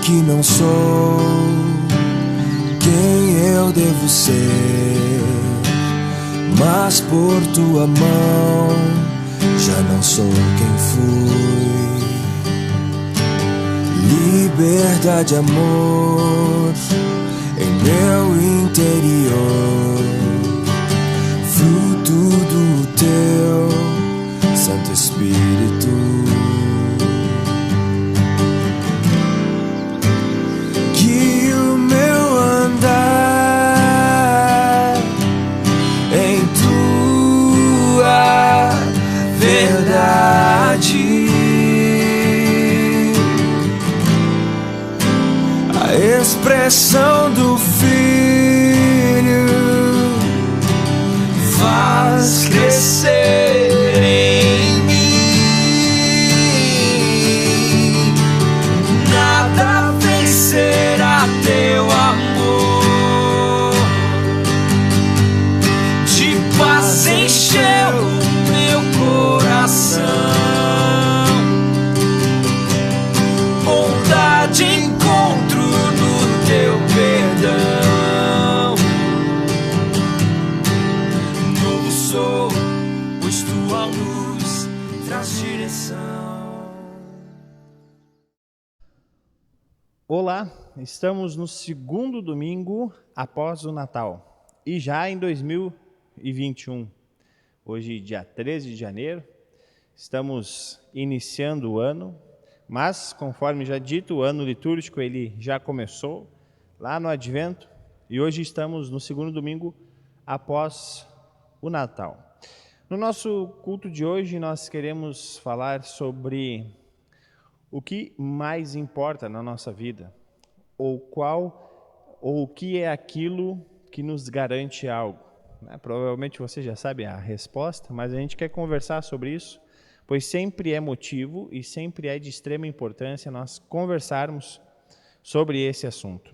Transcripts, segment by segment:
que não sou quem eu devo ser, mas por tua mão já não sou quem fui. Liberdade, amor em meu interior, fruto do teu Santo Espírito. Que o meu andar em tua verdade, a expressão do Filho faz crescer em mim. Nada vencerá teu amor, de paz encheu meu coração, bondade encontro no teu perdão. Novo sou, pois tua luz traz direção. Olá, estamos no segundo domingo após o Natal e já em 2021. Hoje, dia 13 de janeiro, estamos iniciando o ano, mas, conforme já dito, o ano litúrgico ele já começou lá no Advento e hoje estamos no segundo domingo após o Natal. No nosso culto de hoje, nós queremos falar sobre o que mais importa na nossa vida, ou o que é aquilo que nos garante algo. Provavelmente você já sabe a resposta, mas a gente quer conversar sobre isso, pois sempre é motivo e sempre é de extrema importância nós conversarmos sobre esse assunto.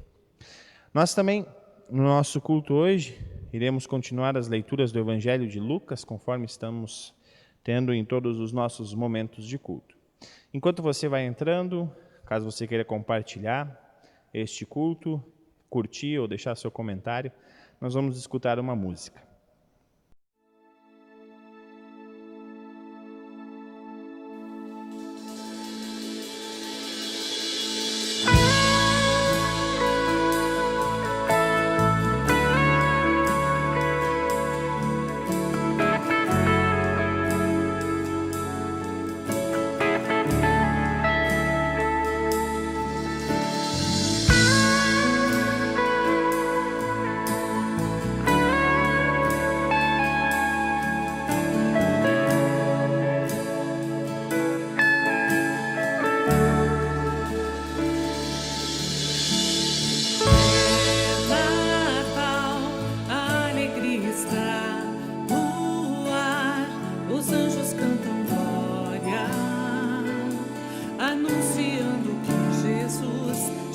Nós também, no nosso culto hoje, iremos continuar as leituras do Evangelho de Lucas, conforme estamos tendo em todos os nossos momentos de culto. Enquanto você vai entrando, caso você queira compartilhar este culto, curtir ou deixar seu comentário, nós vamos escutar uma música.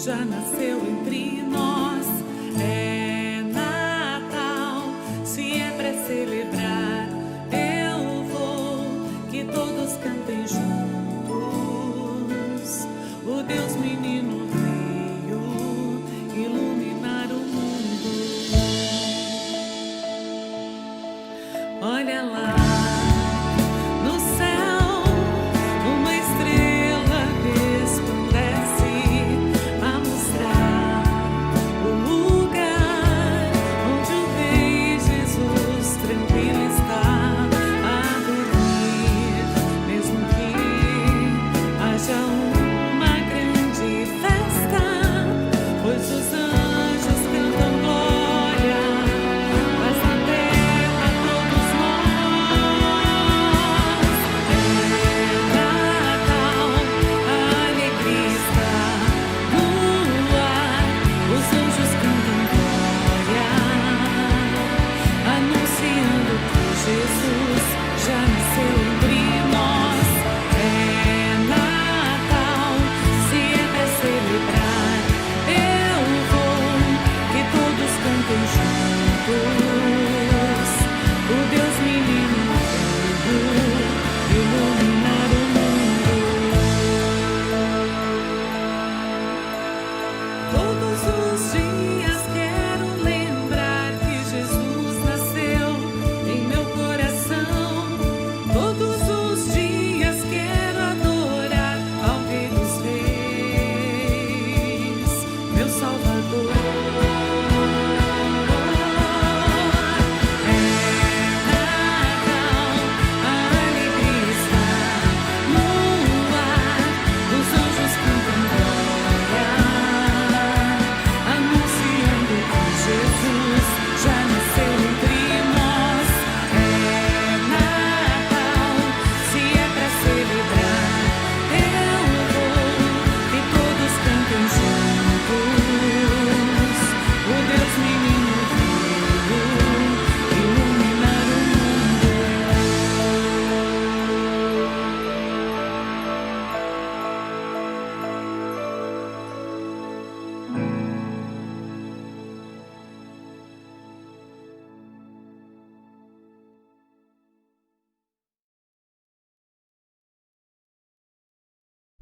Já nasceu entre nós, é Natal, se é pra celebrar, eu vou, que todos cantem juntos, o Deus menino veio iluminar o mundo. Olha lá, no céu, uma estrela resplandece a mostrar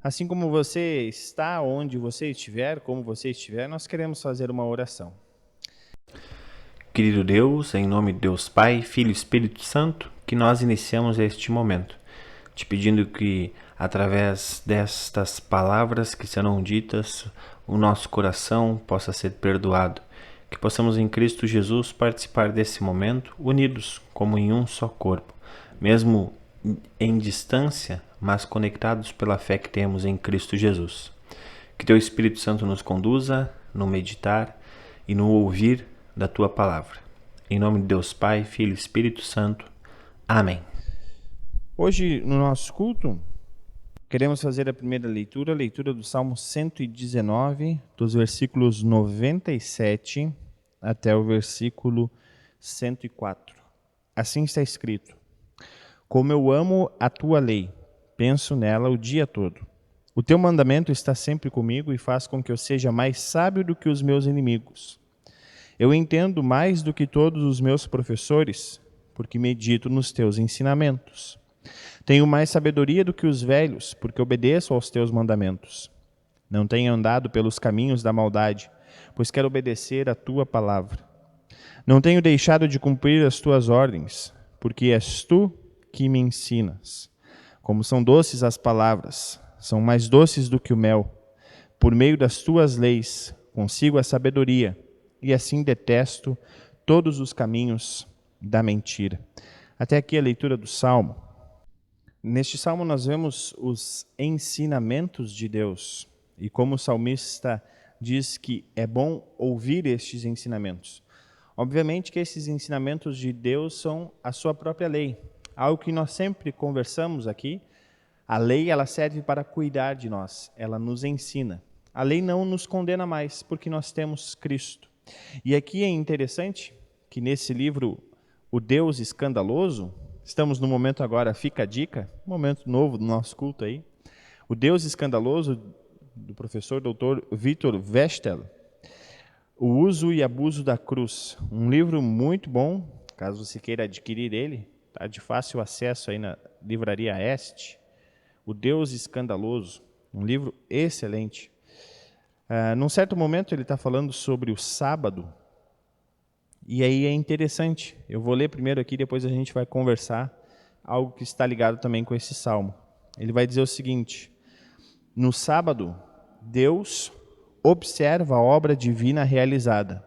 Assim como você está, onde você estiver, como você estiver, nós queremos fazer uma oração. Querido Deus, em nome de Deus Pai, Filho e Espírito Santo, que nós iniciamos este momento, te pedindo que, através destas palavras que serão ditas, o nosso coração possa ser perdoado, que possamos em Cristo Jesus participar desse momento unidos como em um só corpo, mesmo em distância, mas conectados pela fé que temos em Cristo Jesus. Que teu Espírito Santo nos conduza no meditar e no ouvir da tua palavra. Em nome de Deus Pai, Filho e Espírito Santo. Amém. Hoje, no nosso culto, queremos fazer a primeira leitura, a leitura do Salmo 119, dos versículos 97 até o versículo 104. Assim está escrito: Como eu amo a tua lei, penso nela o dia todo. O teu mandamento está sempre comigo e faz com que eu seja mais sábio do que os meus inimigos. Eu entendo mais do que todos os meus professores, porque medito nos teus ensinamentos. Tenho mais sabedoria do que os velhos, porque obedeço aos teus mandamentos. Não tenho andado pelos caminhos da maldade, pois quero obedecer a tua palavra. Não tenho deixado de cumprir as tuas ordens, porque és tu que me ensinas. Como são doces as palavras, são mais doces do que o mel. Por meio das tuas leis consigo a sabedoria, e assim detesto todos os caminhos da mentira. Até aqui a leitura do Salmo. Neste Salmo nós vemos os ensinamentos de Deus e como o salmista diz que é bom ouvir estes ensinamentos. Obviamente que esses ensinamentos de Deus são a sua própria lei, algo que nós sempre conversamos aqui. A lei ela serve para cuidar de nós, ela nos ensina. A lei não nos condena mais porque nós temos Cristo. E aqui é interessante que nesse livro, O Deus Escandaloso, estamos no momento agora, fica a dica, momento novo do nosso culto aí, O Deus Escandaloso, do professor Dr. Victor Vestel, O Uso e Abuso da Cruz, um livro muito bom, caso você queira adquirir ele, está de fácil acesso aí na Livraria Este, O Deus Escandaloso, um livro excelente. Num certo momento ele está falando sobre o sábado, e aí é interessante, eu vou ler primeiro aqui, depois a gente vai conversar, algo que está ligado também com esse salmo. Ele vai dizer o seguinte: no sábado, Deus observa a obra divina realizada,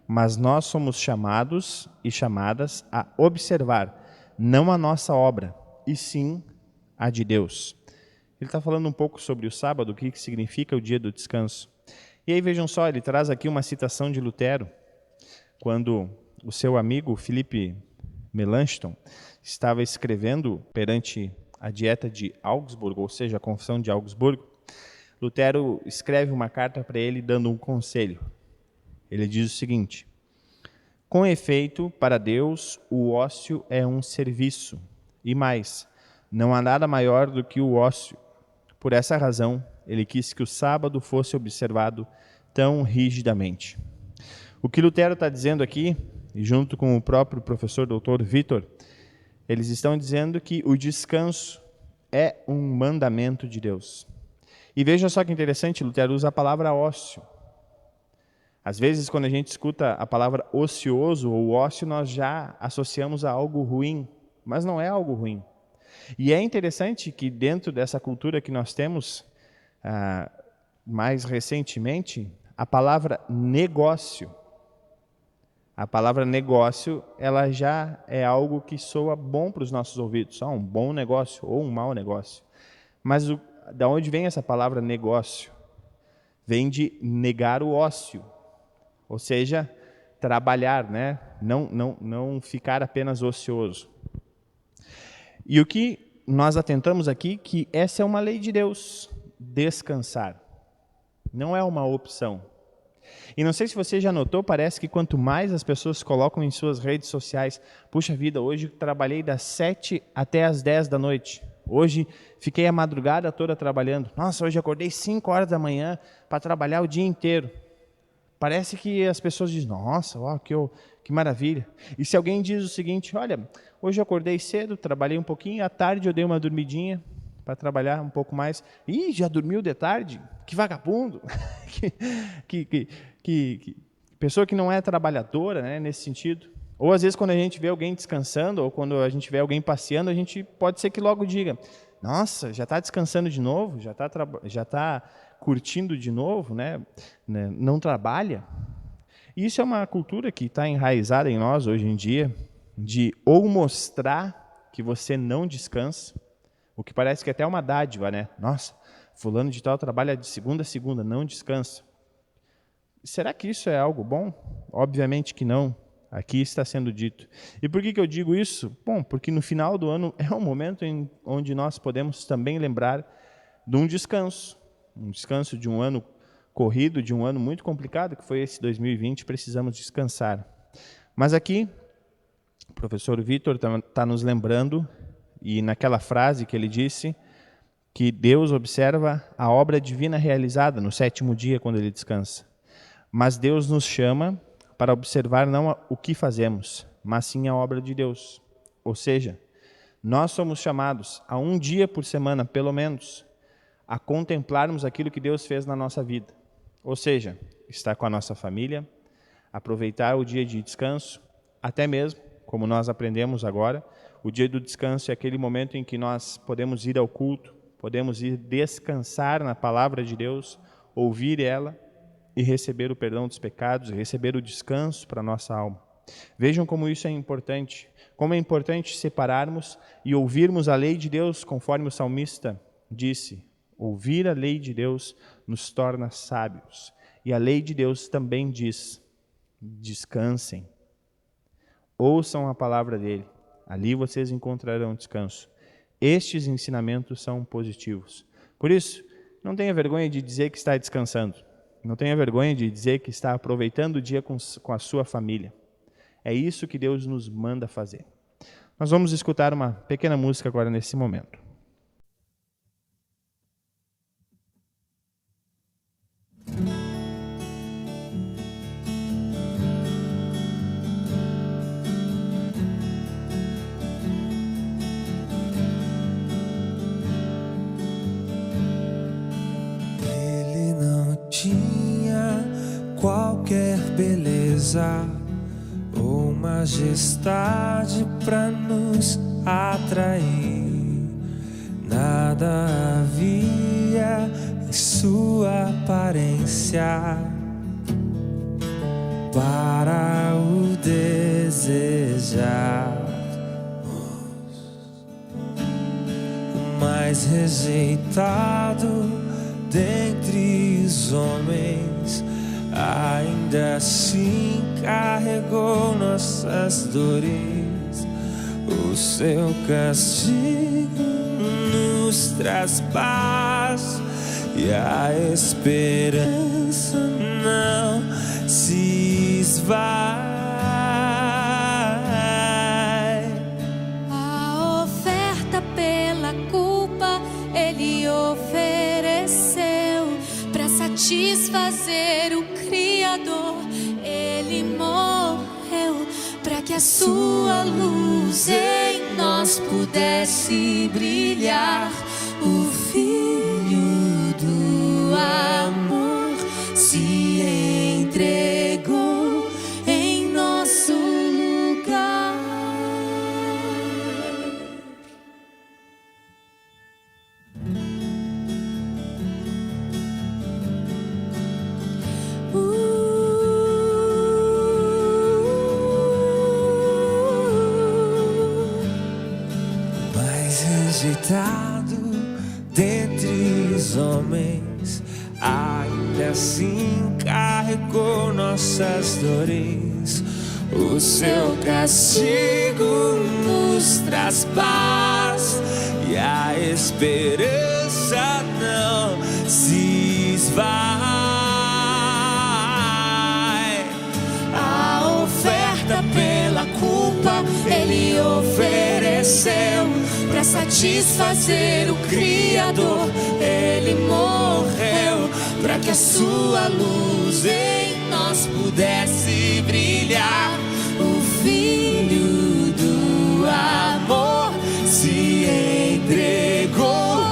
mas nós somos chamados e chamadas a observar, não a nossa obra, e sim a de Deus. Ele está falando um pouco sobre o sábado, o que significa o dia do descanso. E aí vejam só, ele traz aqui uma citação de Lutero, quando o seu amigo Philipp Melanchthon estava escrevendo perante a Dieta de Augsburgo, ou seja, a Confissão de Augsburgo, Lutero escreve uma carta para ele dando um conselho. Ele diz o seguinte: com efeito, para Deus, o ócio é um serviço, e mais, não há nada maior do que o ócio. Por essa razão, ele quis que o sábado fosse observado tão rigidamente. O que Lutero está dizendo aqui, e junto com o próprio professor Dr. Victor, eles estão dizendo que o descanso é um mandamento de Deus. E veja só que interessante, Lutero usa a palavra ócio. Às vezes, quando a gente escuta a palavra ocioso ou ócio, nós já associamos a algo ruim, mas não é algo ruim. E é interessante que dentro dessa cultura que nós temos, mais recentemente, a palavra negócio. A palavra negócio, ela já é algo que soa bom para os nossos ouvidos. Um bom negócio ou um mau negócio. Mas da onde vem essa palavra negócio? Vem de negar o ócio. Ou seja, trabalhar, né? Não ficar apenas ocioso. E o que nós atentamos aqui, que essa é uma lei de Deus, descansar. Não é uma opção. E não sei se você já notou, parece que quanto mais as pessoas colocam em suas redes sociais, puxa vida, hoje trabalhei das 7 até as 10 da noite. Hoje fiquei a madrugada toda trabalhando. Nossa, hoje acordei 5 horas da manhã para trabalhar o dia inteiro. Parece que as pessoas dizem, nossa, que maravilha. E se alguém diz o seguinte, olha, hoje eu acordei cedo, trabalhei um pouquinho, à tarde eu dei uma dormidinha, para trabalhar um pouco mais. Ih, já dormiu de tarde? Que vagabundo! que pessoa que não é trabalhadora, né, nesse sentido. Ou às vezes quando a gente vê alguém descansando, ou quando a gente vê alguém passeando, a gente pode ser que logo diga: nossa, já está descansando de novo? Já está curtindo de novo? Né? Não trabalha? E isso é uma cultura que está enraizada em nós hoje em dia, de ou mostrar que você não descansa, o que parece que é até uma dádiva, né? Nossa, fulano de tal trabalha de segunda a segunda, não descansa. Será que isso é algo bom? Obviamente que não. Aqui está sendo dito. E por que eu digo isso? Bom, porque no final do ano é um momento onde nós podemos também lembrar de um descanso de um ano corrido, de um ano muito complicado, que foi esse 2020, precisamos descansar. Mas aqui, o professor Vitor está nos lembrando, e naquela frase que ele disse, que Deus observa a obra divina realizada no 7º dia, quando ele descansa. Mas Deus nos chama para observar não o que fazemos, mas sim a obra de Deus. Ou seja, nós somos chamados a um dia por semana, pelo menos, a contemplarmos aquilo que Deus fez na nossa vida. Ou seja, estar com a nossa família, aproveitar o dia de descanso, até mesmo, como nós aprendemos agora, o dia do descanso é aquele momento em que nós podemos ir ao culto, podemos ir descansar na palavra de Deus, ouvir ela e receber o perdão dos pecados, receber o descanso para a nossa alma. Vejam como isso é importante, como é importante separarmos e ouvirmos a lei de Deus, conforme o salmista disse: ouvir a lei de Deus nos torna sábios. E a lei de Deus também diz: descansem. Ouçam a palavra dele. Ali vocês encontrarão descanso. Estes ensinamentos são positivos. Por isso, não tenha vergonha de dizer que está descansando. Não tenha vergonha de dizer que está aproveitando o dia com a sua família. É isso que Deus nos manda fazer. Nós vamos escutar uma pequena música agora nesse momento. Qualquer beleza ou majestade pra nos atrair, nada havia em sua aparência para o desejar. O mais rejeitado dentre os homens, ainda assim carregou nossas dores. O seu castigo nos traz paz e a esperança não se esvai. A oferta pela culpa ele ofereceu para satisfazer o Criador. Ele morreu para que a sua luz em nós pudesse brilhar. O Filho do amor se entregou em nosso lugar. Mais rejeitado dentre os homens, ainda assim carregou nossas dores. O seu castigo nos traz paz e a esperança não se esvai. A oferta pela culpa ele ofereceu para satisfazer o Criador. Ele morreu para que a sua luz em nós pudesse brilhar. O Filho do amor se entregou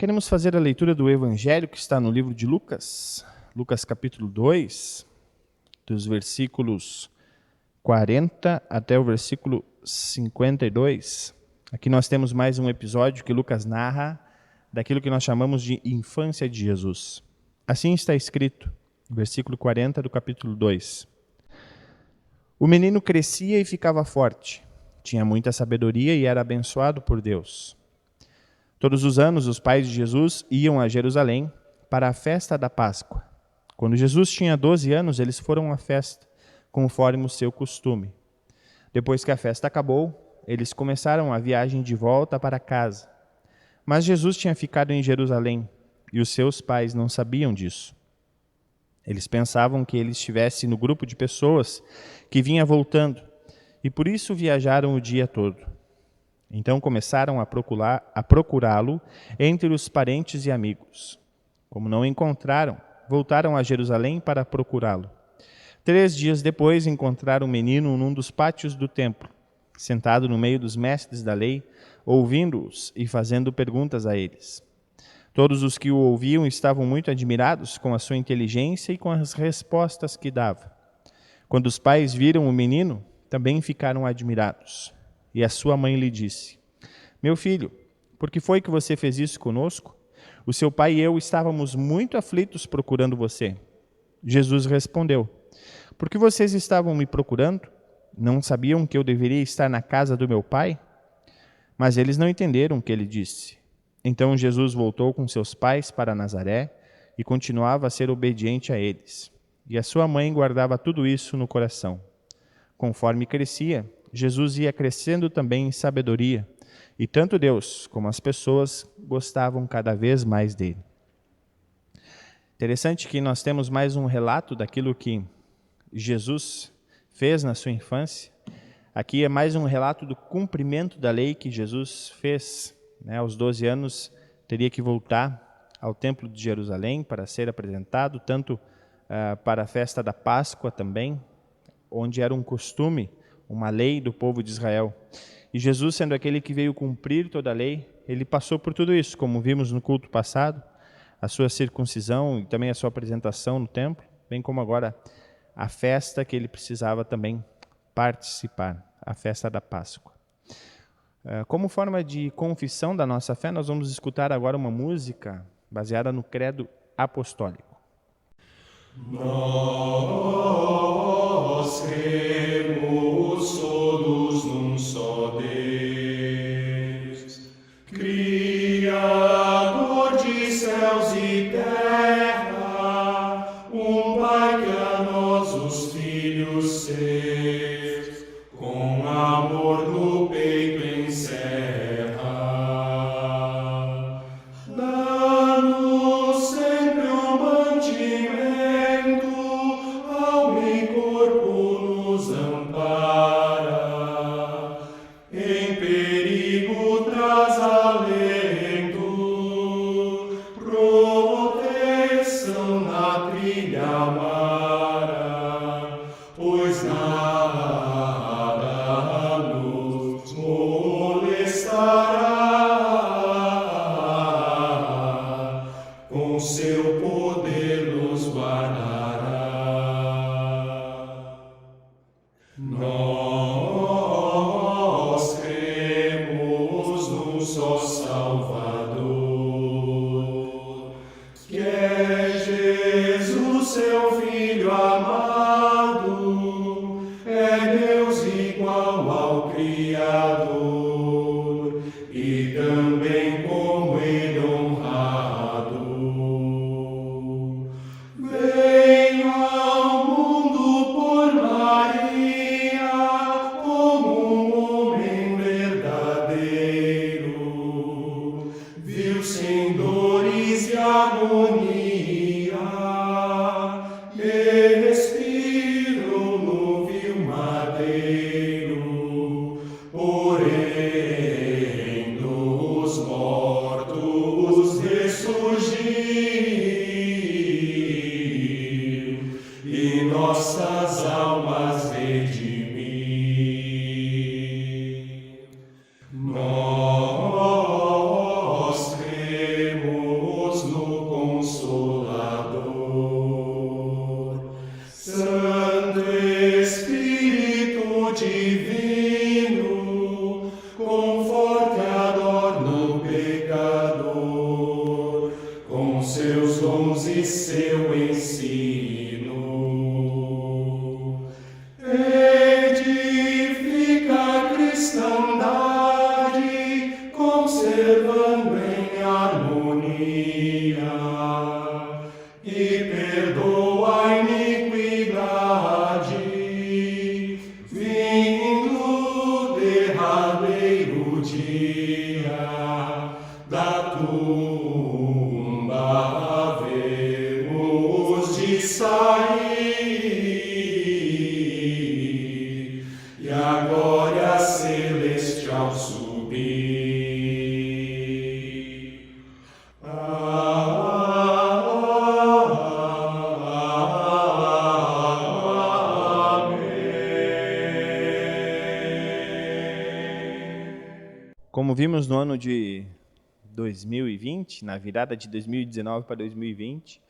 Queremos fazer a leitura do Evangelho que está no livro de Lucas, Lucas capítulo 2, dos versículos 40 até o versículo 52. Aqui nós temos mais um episódio que Lucas narra daquilo que nós chamamos de infância de Jesus. Assim está escrito, versículo 40 do capítulo 2. O menino crescia e ficava forte, tinha muita sabedoria e era abençoado por Deus. Todos os anos os pais de Jesus iam a Jerusalém para a festa da Páscoa. Quando Jesus tinha 12 anos, eles foram à festa, conforme o seu costume. Depois que a festa acabou, eles começaram a viagem de volta para casa. Mas Jesus tinha ficado em Jerusalém e os seus pais não sabiam disso. Eles pensavam que ele estivesse no grupo de pessoas que vinha voltando e por isso viajaram o dia todo. Então começaram a procurá-lo entre os parentes e amigos. Como não encontraram, voltaram a Jerusalém para procurá-lo. 3 dias depois encontraram um menino num dos pátios do templo, sentado no meio dos mestres da lei, ouvindo-os e fazendo perguntas a eles. Todos os que o ouviam estavam muito admirados com a sua inteligência e com as respostas que dava. Quando os pais viram o menino, também ficaram admirados. E a sua mãe lhe disse: Meu filho, por que foi que você fez isso conosco? O seu pai e eu estávamos muito aflitos procurando você. Jesus respondeu: Por que vocês estavam me procurando? Não sabiam que eu deveria estar na casa do meu pai? Mas eles não entenderam o que ele disse. Então Jesus voltou com seus pais para Nazaré e continuava a ser obediente a eles. E a sua mãe guardava tudo isso no coração. Conforme crescia, Jesus ia crescendo também em sabedoria, e tanto Deus como as pessoas gostavam cada vez mais dele. Interessante que nós temos mais um relato daquilo que Jesus fez na sua infância. Aqui é mais um relato do cumprimento da lei que Jesus fez. Aos 12 anos, teria que voltar ao templo de Jerusalém para ser apresentado, tanto para a festa da Páscoa também, onde era um costume, uma lei do povo de Israel. E Jesus, sendo aquele que veio cumprir toda a lei, ele passou por tudo isso, como vimos no culto passado, a sua circuncisão e também a sua apresentação no templo, bem como agora a festa que ele precisava também participar, a festa da Páscoa. Como forma de confissão da nossa fé, nós vamos escutar agora uma música baseada no credo apostólico. Nós cremos todos num só Deus, Criador de céus e terra, um Pai que a nós os filhos seus, com amor no peito encerra. Dá-nos sempre o mantimento, alma e corpo nos ampara, em perigo traz alento, proteção na trilha amara, pois nada nos molestará, com seu poder nos guardará. Nós cremos num só Salvador, que é Jesus, seu Filho amado, é Deus igual ao Criador, e também como Ele honrado. Veio ao mundo por Maria, como um homem verdadeiro, viu-se em dores e agonia, respirou no vil madeiro, porém dos mortos ressurgiu, e nossas almas redimiu. Nós cremos conservando em harmonia, e perdoa a iniquidade, vindo derradeiro dia da tumba havemos de sair, e a glória celestial subir. Como vimos no ano de 2020, na virada de 2019 para 2020,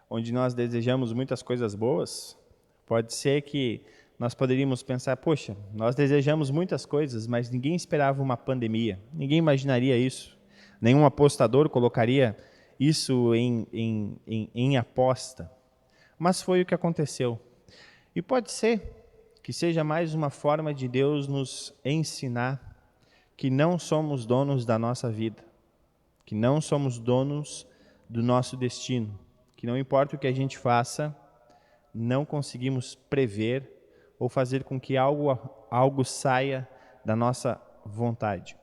onde nós desejamos muitas coisas boas, pode ser que nós poderíamos pensar, poxa, nós desejamos muitas coisas, mas ninguém esperava uma pandemia, ninguém imaginaria isso, nenhum apostador colocaria isso em aposta, mas foi o que aconteceu. E pode ser que seja mais uma forma de Deus nos ensinar que não somos donos da nossa vida, que não somos donos do nosso destino, que não importa o que a gente faça, não conseguimos prever ou fazer com que algo saia da nossa vontade.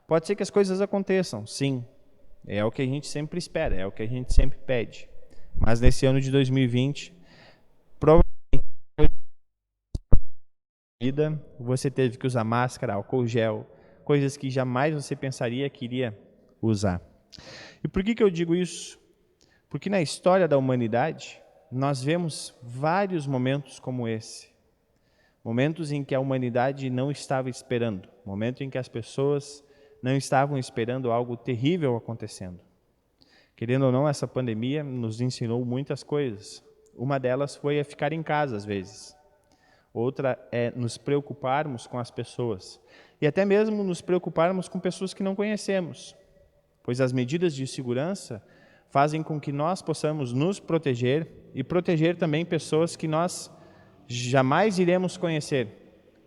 Pode ser que as coisas aconteçam, sim, é o que a gente sempre espera, é o que a gente sempre pede, mas nesse ano de 2020, provavelmente você teve que usar máscara, álcool gel, coisas que jamais você pensaria que iria usar. E por que eu digo isso? Porque na história da humanidade, nós vemos vários momentos como esse. Momentos em que a humanidade não estava esperando. Momentos em que as pessoas não estavam esperando algo terrível acontecendo. Querendo ou não, essa pandemia nos ensinou muitas coisas. Uma delas foi a ficar em casa às vezes. Outra é nos preocuparmos com as pessoas. E até mesmo nos preocuparmos com pessoas que não conhecemos. Pois as medidas de segurança fazem com que nós possamos nos proteger e proteger também pessoas que nós jamais iremos conhecer,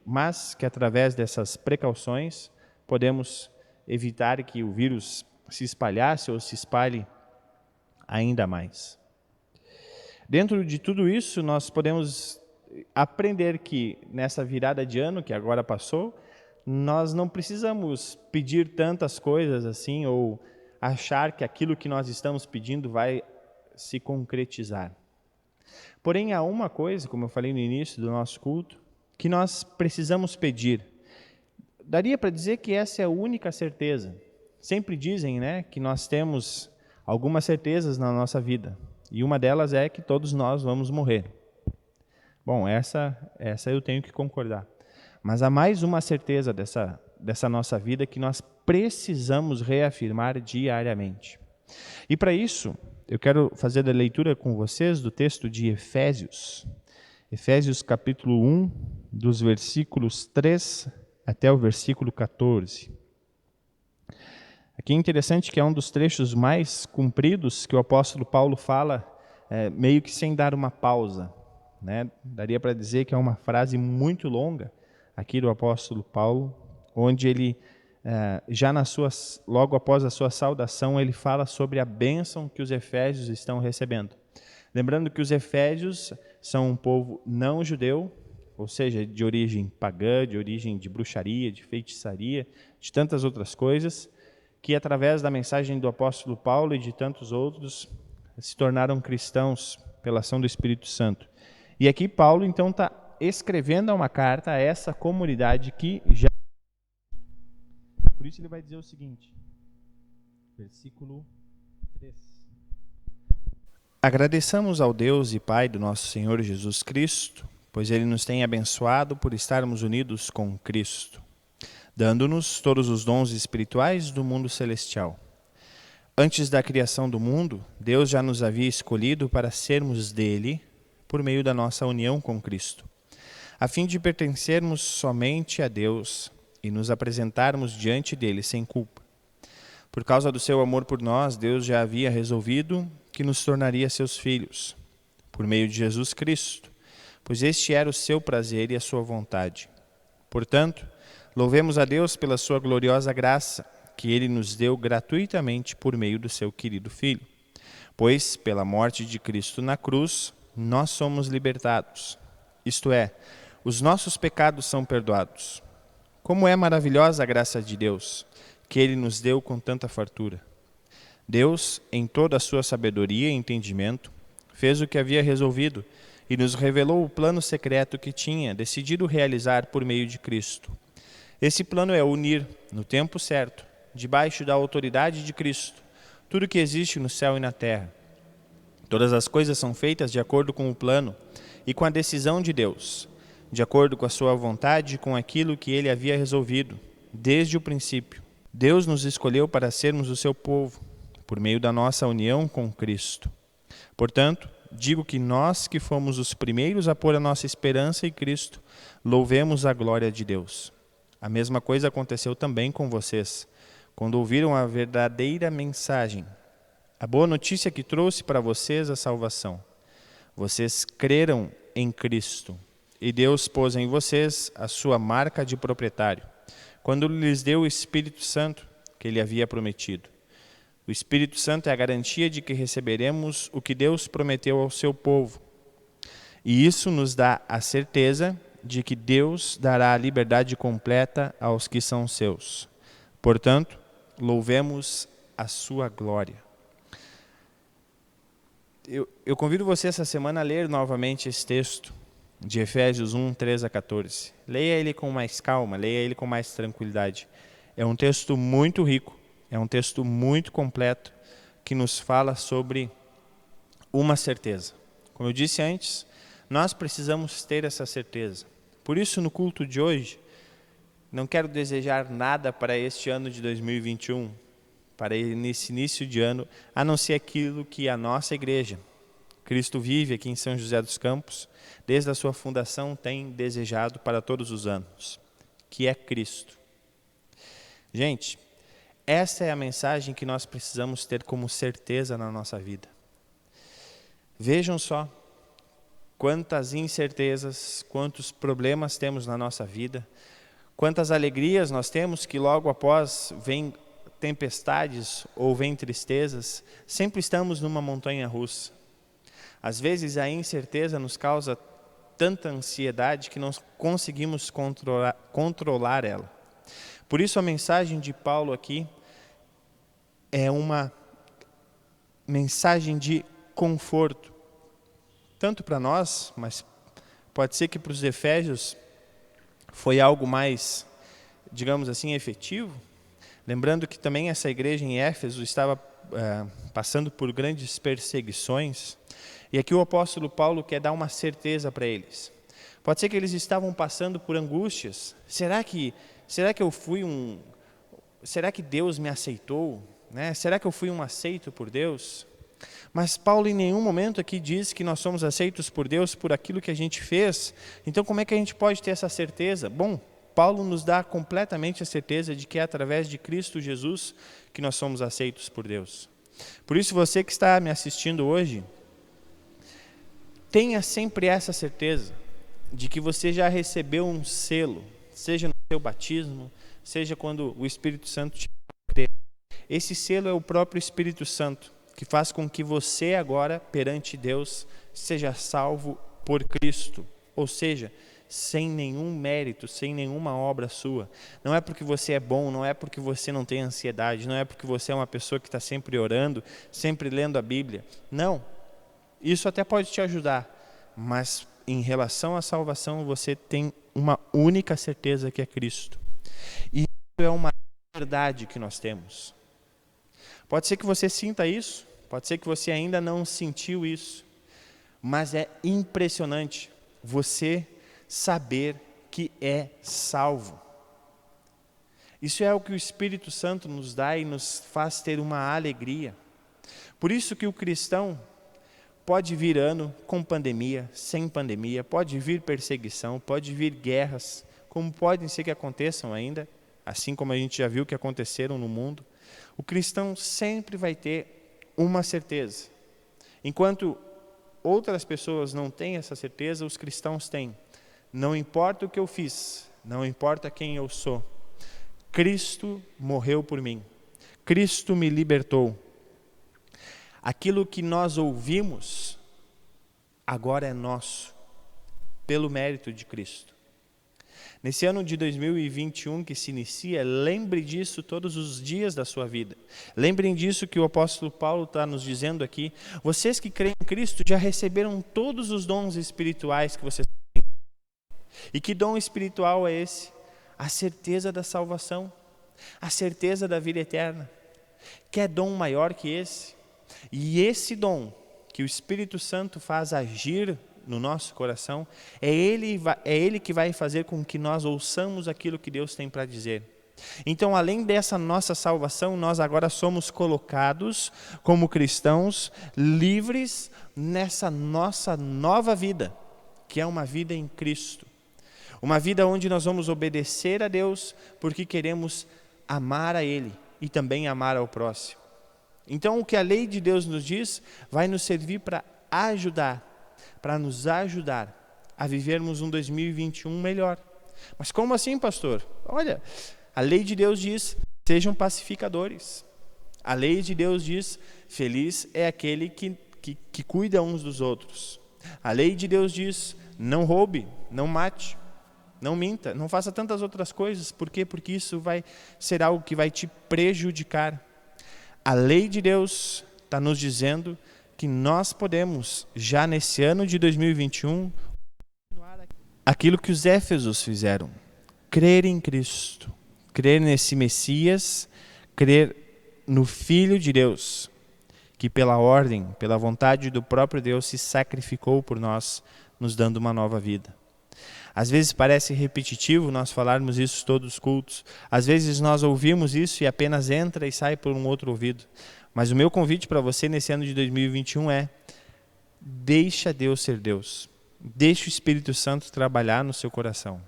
mas que através dessas precauções podemos evitar que o vírus se espalhasse ou se espalhe ainda mais. Dentro de tudo isso, nós podemos aprender que nessa virada de ano que agora passou, nós não precisamos pedir tantas coisas assim ou achar que aquilo que nós estamos pedindo vai se concretizar. Porém, há uma coisa, como eu falei no início do nosso culto, que nós precisamos pedir. Daria para dizer que essa é a única certeza. Sempre dizem, né, que nós temos algumas certezas na nossa vida. E uma delas é que todos nós vamos morrer. Bom, essa eu tenho que concordar. Mas há mais uma certeza dessa nossa vida que nós precisamos reafirmar diariamente. E para isso, eu quero fazer a leitura com vocês do texto de Efésios. Efésios capítulo 1, dos versículos 3 até o versículo 14. Aqui é interessante que é um dos trechos mais compridos que o apóstolo Paulo fala, meio que sem dar uma pausa. Né? Daria para dizer que é uma frase muito longa aqui do apóstolo Paulo, onde ele, logo após a sua saudação, ele fala sobre a bênção que os efésios estão recebendo. Lembrando que os efésios são um povo não judeu, ou seja, de origem pagã, de origem de bruxaria, de feitiçaria, de tantas outras coisas, que através da mensagem do apóstolo Paulo e de tantos outros, se tornaram cristãos pela ação do Espírito Santo. E aqui Paulo, então, está escrevendo uma carta a essa comunidade que já... Por isso ele vai dizer o seguinte, versículo 3. Agradeçamos ao Deus e Pai do nosso Senhor Jesus Cristo, pois Ele nos tem abençoado por estarmos unidos com Cristo, dando-nos todos os dons espirituais do mundo celestial. Antes da criação do mundo, Deus já nos havia escolhido para sermos dele por meio da nossa união com Cristo, a fim de pertencermos somente a Deus e nos apresentarmos diante dele sem culpa. Por causa do seu amor por nós, Deus já havia resolvido que nos tornaria seus filhos, por meio de Jesus Cristo, pois este era o seu prazer e a sua vontade. Portanto, louvemos a Deus pela sua gloriosa graça, que ele nos deu gratuitamente por meio do seu querido Filho. Pois, pela morte de Cristo na cruz, nós somos libertados. Isto é, os nossos pecados são perdoados. Como é maravilhosa a graça de Deus, que ele nos deu com tanta fartura. Deus, em toda a sua sabedoria e entendimento, fez o que havia resolvido e nos revelou o plano secreto que tinha decidido realizar por meio de Cristo. Esse plano é unir, no tempo certo, debaixo da autoridade de Cristo, tudo que existe no céu e na terra. Todas as coisas são feitas de acordo com o plano e com a decisão de Deus, de acordo com a sua vontade e com aquilo que ele havia resolvido, desde o princípio. Deus nos escolheu para sermos o seu povo, por meio da nossa união com Cristo. Portanto, digo que nós que fomos os primeiros a pôr a nossa esperança em Cristo, louvemos a glória de Deus. A mesma coisa aconteceu também com vocês, quando ouviram a verdadeira mensagem, a boa notícia que trouxe para vocês a salvação. Vocês creram em Cristo, e Deus pôs em vocês a sua marca de proprietário, quando lhes deu o Espírito Santo que ele havia prometido. O Espírito Santo é a garantia de que receberemos o que Deus prometeu ao seu povo. E isso nos dá a certeza de que Deus dará a liberdade completa aos que são seus. Portanto, louvemos a sua glória. Eu convido você essa semana a ler novamente esse texto de Efésios 1, 13 a 14. Leia ele com mais calma, leia ele com mais tranquilidade. É um texto muito rico, é um texto muito completo, que nos fala sobre uma certeza. Como eu disse antes, nós precisamos ter essa certeza. Por isso, no culto de hoje, não quero desejar nada para este ano de 2021, para nesse início de ano, a não ser aquilo que a nossa igreja, Cristo Vive, aqui em São José dos Campos, desde a sua fundação, tem desejado para todos os anos, que é Cristo. Gente, essa é a mensagem que nós precisamos ter como certeza na nossa vida. Vejam só quantas incertezas, quantos problemas temos na nossa vida, quantas alegrias nós temos que logo após vem tempestades ou vem tristezas, sempre estamos numa montanha russa. Às vezes a incerteza nos causa tanta ansiedade que não conseguimos controlar ela. Por isso a mensagem de Paulo aqui é uma mensagem de conforto, tanto para nós, mas pode ser que para os efésios foi algo mais, digamos assim, efetivo. Lembrando que também essa igreja em Éfeso estava passando por grandes perseguições, e aqui o apóstolo Paulo quer dar uma certeza para eles. Pode ser que eles estavam passando por angústias. Será que eu fui será que Deus me aceitou? Né? Será que eu fui um aceito por Deus? Mas Paulo em nenhum momento aqui diz que nós somos aceitos por Deus por aquilo que a gente fez. Então como é que a gente pode ter essa certeza? Bom, Paulo nos dá completamente a certeza de que é através de Cristo Jesus que nós somos aceitos por Deus. Por isso você que está me assistindo hoje, tenha sempre essa certeza de que você já recebeu um selo, seja no seu batismo, seja quando o Espírito Santo te crer. Esse selo é o próprio Espírito Santo, que faz com que você agora, perante Deus, seja salvo por Cristo. Ou seja, sem nenhum mérito, sem nenhuma obra sua. Não é porque você é bom, não é porque você não tem ansiedade, não é porque você é uma pessoa que está sempre orando, sempre lendo a Bíblia. Não. Isso até pode te ajudar, mas em relação à salvação, você tem uma única certeza que é Cristo. E isso é uma verdade que nós temos. Pode ser que você sinta isso, pode ser que você ainda não sentiu isso, mas é impressionante você saber que é salvo. Isso é o que o Espírito Santo nos dá e nos faz ter uma alegria. Por isso que o cristão pode vir ano com pandemia, sem pandemia, pode vir perseguição, pode vir guerras, como podem ser que aconteçam ainda, assim como a gente já viu que aconteceram no mundo. O cristão sempre vai ter uma certeza. Enquanto outras pessoas não têm essa certeza, os cristãos têm. Não importa o que eu fiz, não importa quem eu sou, Cristo morreu por mim. Cristo me libertou. Aquilo que nós ouvimos agora é nosso, pelo mérito de Cristo. Nesse ano de 2021 que se inicia, lembre disso todos os dias da sua vida. Lembrem disso que o apóstolo Paulo está nos dizendo aqui. Vocês que creem em Cristo já receberam todos os dons espirituais que vocês têm. E que dom espiritual é esse? A certeza da salvação, a certeza da vida eterna. Quer dom maior que esse? E esse dom que o Espírito Santo faz agir no nosso coração, é Ele que vai fazer com que nós ouçamos aquilo que Deus tem para dizer. Então, além dessa nossa salvação, nós agora somos colocados como cristãos livres nessa nossa nova vida, que é uma vida em Cristo. Uma vida onde nós vamos obedecer a Deus porque queremos amar a Ele e também amar ao próximo. Então, o que a lei de Deus nos diz vai nos servir para nos ajudar a vivermos um 2021 melhor. Mas como assim, pastor? Olha, a lei de Deus diz, sejam pacificadores. A lei de Deus diz, feliz é aquele que cuida uns dos outros. A lei de Deus diz, não roube, não mate, não minta, não faça tantas outras coisas. Por quê? Porque isso vai ser algo que vai te prejudicar. A lei de Deus está nos dizendo que nós podemos, já nesse ano de 2021, aquilo que os Éfesos fizeram, crer em Cristo, crer nesse Messias, crer no Filho de Deus, que pela ordem, pela vontade do próprio Deus se sacrificou por nós, nos dando uma nova vida. Às vezes parece repetitivo nós falarmos isso todos os cultos. Às vezes nós ouvimos isso e apenas entra e sai por um outro ouvido. Mas o meu convite para você nesse ano de 2021 é: deixa Deus ser Deus. Deixa o Espírito Santo trabalhar no seu coração.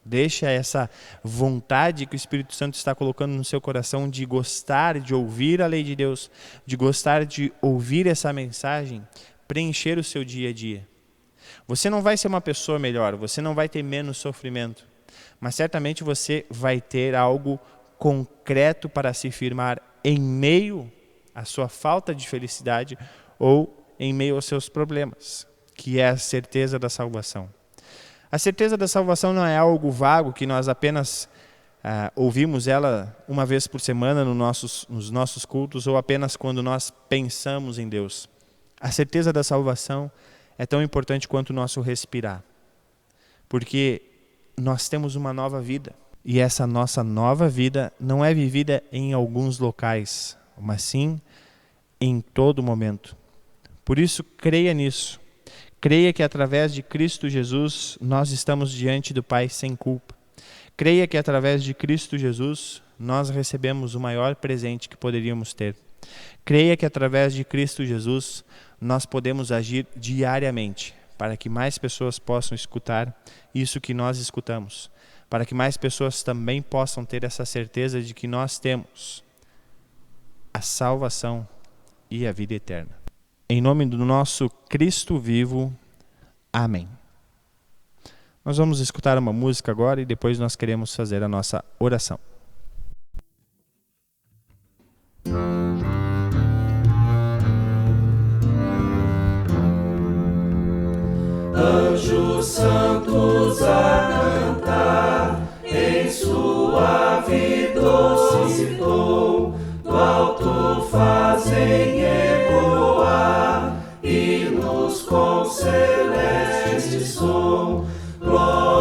Deixa essa vontade que o Espírito Santo está colocando no seu coração de gostar de ouvir a lei de Deus, de gostar de ouvir essa mensagem, preencher o seu dia a dia. Você não vai ser uma pessoa melhor, você não vai ter menos sofrimento, mas certamente você vai ter algo concreto para se firmar em meio à sua falta de felicidade ou em meio aos seus problemas, que é a certeza da salvação. A certeza da salvação não é algo vago que nós apenas ouvimos ela uma vez por semana nos nossos cultos ou apenas quando nós pensamos em Deus. A certeza da salvação é tão importante quanto o nosso respirar, porque nós temos uma nova vida, e essa nossa nova vida não é vivida em alguns locais, mas sim em todo momento. Por isso, creia nisso. Creia que através de Cristo Jesus nós estamos diante do Pai sem culpa. Creia que através de Cristo Jesus nós recebemos o maior presente que poderíamos ter. Creia que através de Cristo Jesus nós podemos agir diariamente para que mais pessoas possam escutar isso que nós escutamos, para que mais pessoas também possam ter essa certeza de que nós temos a salvação e a vida eterna. Em nome do nosso Cristo vivo, amém. Nós vamos escutar uma música agora e depois nós queremos fazer a nossa oração. Anjos santos a cantar em suave doce tom, do alto fazem ecoar hinos com celeste som. Glória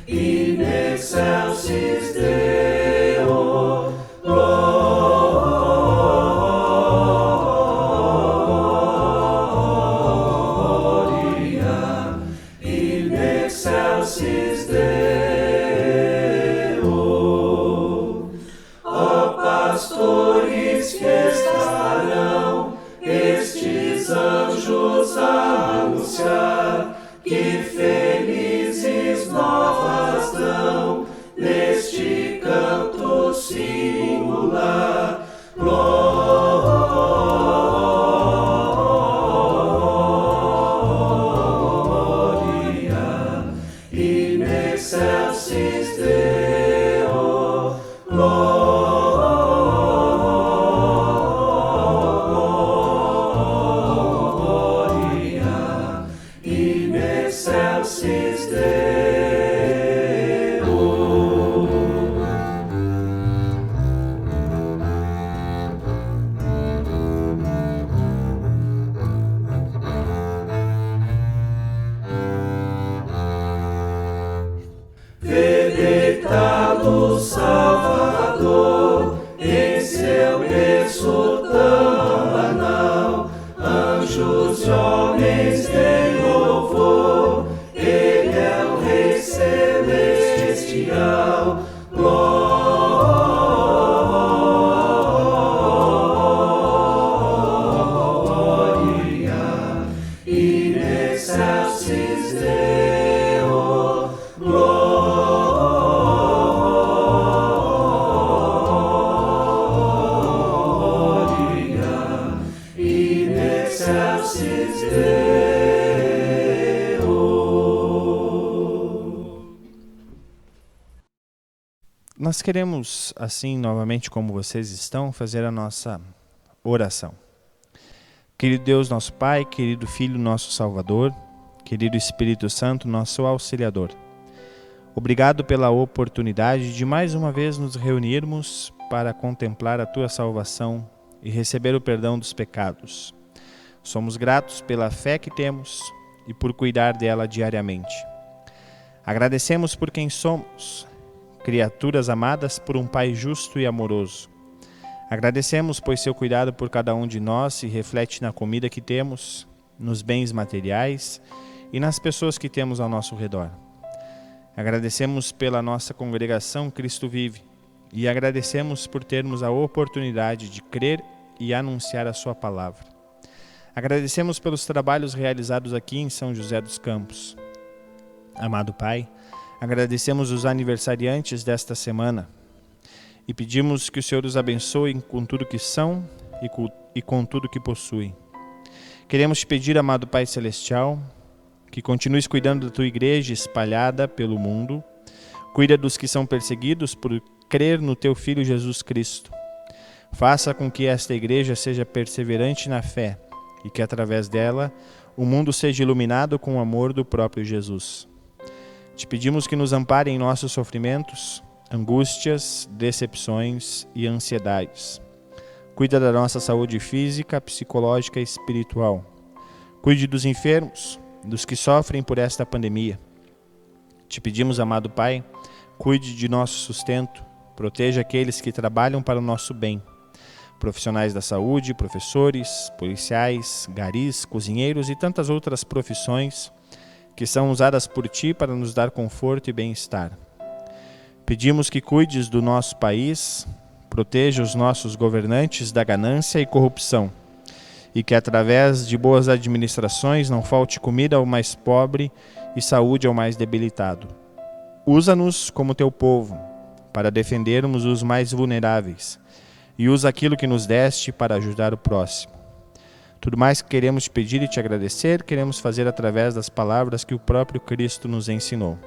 in excelsis Deo. Glória in excelsis Deo. Ó pastores que estarão estes anjos a anunciar, que felizes novas dão neste canto singular. Glória excelsis Deo, gloria in excelsis Deo. Deitado Salvador em seu berço tão banal, anjos e homens têm louvor, ele é o Rei celestial. Glória in excelsis Deo, excelsis Deo. Nós queremos, assim, novamente como vocês estão, fazer a nossa oração. Querido Deus, nosso Pai, querido Filho, nosso Salvador, querido Espírito Santo, nosso Auxiliador. Obrigado pela oportunidade de mais uma vez nos reunirmos para contemplar a Tua salvação e receber o perdão dos pecados. Somos gratos pela fé que temos e por cuidar dela diariamente. Agradecemos por quem somos, criaturas amadas por um Pai justo e amoroso. Agradecemos, pois seu cuidado por cada um de nós se reflete na comida que temos, nos bens materiais e nas pessoas que temos ao nosso redor. Agradecemos pela nossa congregação Cristo Vive e agradecemos por termos a oportunidade de crer e anunciar a sua palavra. Agradecemos pelos trabalhos realizados aqui em São José dos Campos. Amado Pai, agradecemos os aniversariantes desta semana e pedimos que o Senhor os abençoe com tudo que são e com tudo que possuem. Queremos te pedir, amado Pai Celestial, que continues cuidando da tua igreja espalhada pelo mundo. Cuida dos que são perseguidos por crer no teu Filho Jesus Cristo. Faça com que esta igreja seja perseverante na fé e que através dela o mundo seja iluminado com o amor do próprio Jesus. Te pedimos que nos ampare em nossos sofrimentos, angústias, decepções e ansiedades. Cuida da nossa saúde física, psicológica e espiritual. Cuide dos enfermos, dos que sofrem por esta pandemia. Te pedimos, amado Pai, cuide de nosso sustento, proteja aqueles que trabalham para o nosso bem. Profissionais da saúde, professores, policiais, garis, cozinheiros e tantas outras profissões que são usadas por Ti para nos dar conforto e bem-estar. Pedimos que cuides do nosso país, proteja os nossos governantes da ganância e corrupção, e que através de boas administrações não falte comida ao mais pobre e saúde ao mais debilitado. Usa-nos como Teu povo, para defendermos os mais vulneráveis, e usa aquilo que nos deste para ajudar o próximo. Tudo mais que queremos te pedir e te agradecer, queremos fazer através das palavras que o próprio Cristo nos ensinou.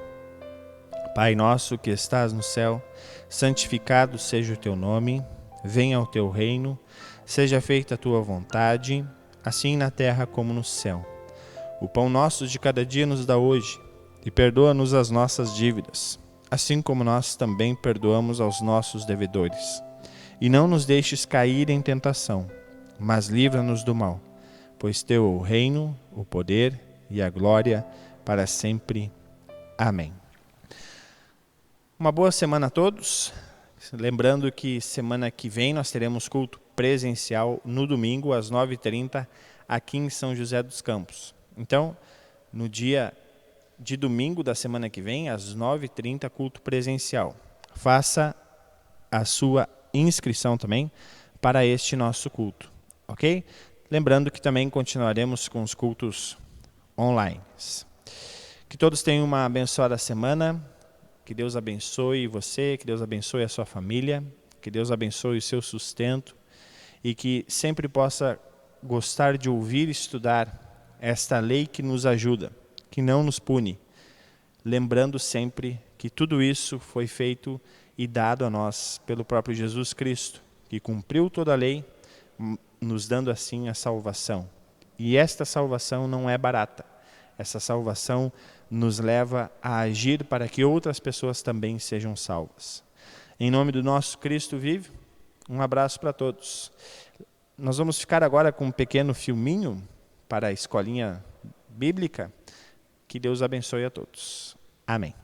Pai nosso que estás no céu, santificado seja o teu nome, venha o teu reino, seja feita a tua vontade, assim na terra como no céu. O pão nosso de cada dia nos dá hoje, e perdoa-nos as nossas dívidas, assim como nós também perdoamos aos nossos devedores. E não nos deixes cair em tentação, mas livra-nos do mal, pois teu é o reino, o poder e a glória para sempre. Amém. Uma boa semana a todos. Lembrando que semana que vem nós teremos culto presencial no domingo às 9h30 aqui em São José dos Campos. Então, no dia de domingo da semana que vem, às 9h30, culto presencial. Faça a sua inscrição também para este nosso culto, ok? Lembrando que também continuaremos com os cultos online. Que todos tenham uma abençoada semana, que Deus abençoe você, que Deus abençoe a sua família, que Deus abençoe o seu sustento e que sempre possa gostar de ouvir e estudar esta lei que nos ajuda, que não nos pune. lembrando sempre que tudo isso foi feito e dado a nós pelo próprio Jesus Cristo, que cumpriu toda a lei, nos dando assim a salvação. E esta salvação não é barata. Essa salvação nos leva a agir para que outras pessoas também sejam salvas. Em nome do nosso Cristo vive, um abraço para todos. Nós vamos ficar agora com um pequeno filminho para a escolinha bíblica. Que Deus abençoe a todos. Amém.